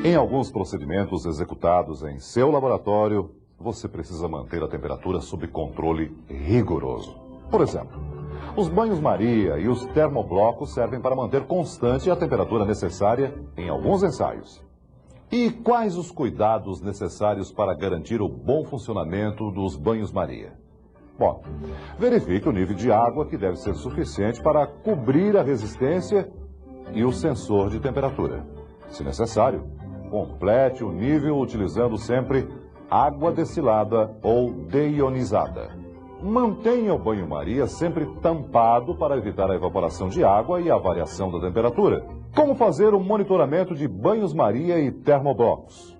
Em alguns procedimentos executados em seu laboratório, você precisa manter a temperatura sob controle rigoroso. Por exemplo, os banhos-maria e os termoblocos servem para manter constante a temperatura necessária em alguns ensaios. E quais os cuidados necessários para garantir o bom funcionamento dos banhos-maria? Bom, verifique o nível de água, que deve ser suficiente para cobrir a resistência e o sensor de temperatura. Se necessário, complete o nível utilizando sempre água destilada ou deionizada. Mantenha o banho-maria sempre tampado para evitar a evaporação de água e a variação da temperatura. Como fazer o monitoramento de banhos-maria e termoblocos?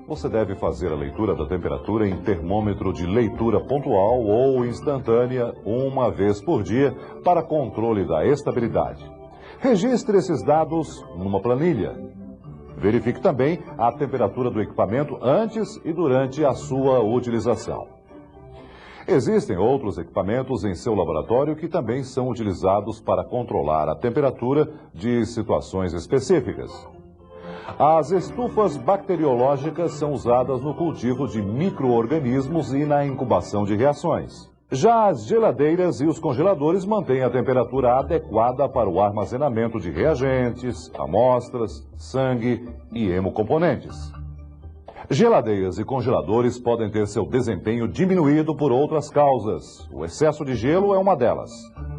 Você deve fazer a leitura da temperatura em termômetro de leitura pontual ou instantânea uma vez por dia para controle da estabilidade. Registre esses dados numa planilha. Verifique também a temperatura do equipamento antes e durante a sua utilização. Existem outros equipamentos em seu laboratório que também são utilizados para controlar a temperatura de situações específicas. As estufas bacteriológicas são usadas no cultivo de micro-organismos e na incubação de reações. Já as geladeiras e os congeladores mantêm a temperatura adequada para o armazenamento de reagentes, amostras, sangue e hemocomponentes. Geladeiras e congeladores podem ter seu desempenho diminuído por outras causas. O excesso de gelo é uma delas.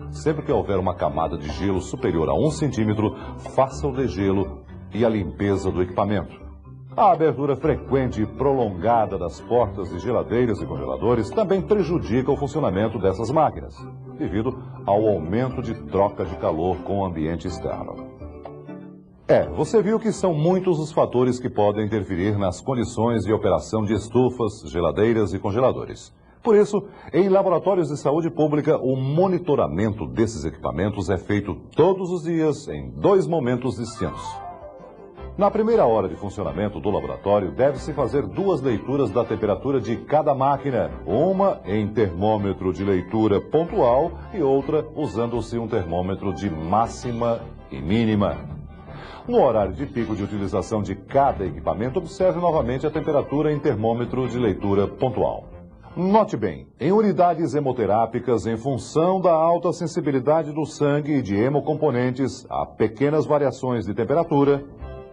Sempre que houver uma camada de gelo superior a 1 centímetro, faça o degelo e a limpeza do equipamento. A abertura frequente e prolongada das portas de geladeiras e congeladores também prejudica o funcionamento dessas máquinas, devido ao aumento de troca de calor com o ambiente externo. Você viu que são muitos os fatores que podem interferir nas condições de operação de estufas, geladeiras e congeladores. Por isso, em laboratórios de saúde pública, o monitoramento desses equipamentos é feito todos os dias em 2 momentos distintos. Na primeira hora de funcionamento do laboratório, deve-se fazer 2 leituras da temperatura de cada máquina, uma em termômetro de leitura pontual e outra usando-se um termômetro de máxima e mínima. No horário de pico de utilização de cada equipamento, observe novamente a temperatura em termômetro de leitura pontual. Note bem, em unidades hemoterápicas, em função da alta sensibilidade do sangue e de hemocomponentes a pequenas variações de temperatura,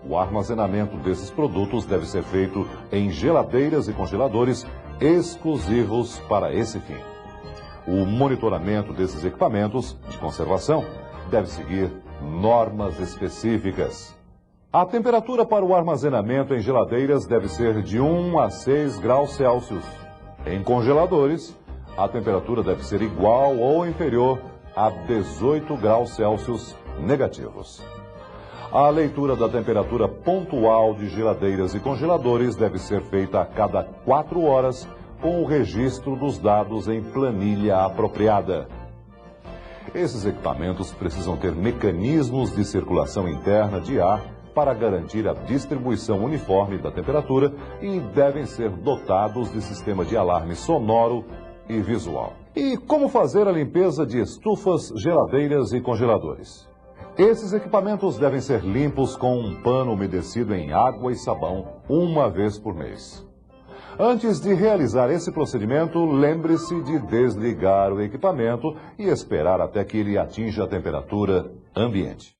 o armazenamento desses produtos deve ser feito em geladeiras e congeladores exclusivos para esse fim. O monitoramento desses equipamentos de conservação deve seguir normas específicas. A temperatura para o armazenamento em geladeiras deve ser de 1 a 6 graus Celsius. Em congeladores, a temperatura deve ser igual ou inferior a 18 graus Celsius negativos. A leitura da temperatura pontual de geladeiras e congeladores deve ser feita a cada 4 horas com o registro dos dados em planilha apropriada. Esses equipamentos precisam ter mecanismos de circulação interna de ar para garantir a distribuição uniforme da temperatura e devem ser dotados de sistema de alarme sonoro e visual. E como fazer a limpeza de estufas, geladeiras e congeladores? Esses equipamentos devem ser limpos com um pano umedecido em água e sabão uma vez por mês. Antes de realizar esse procedimento, lembre-se de desligar o equipamento e esperar até que ele atinja a temperatura ambiente.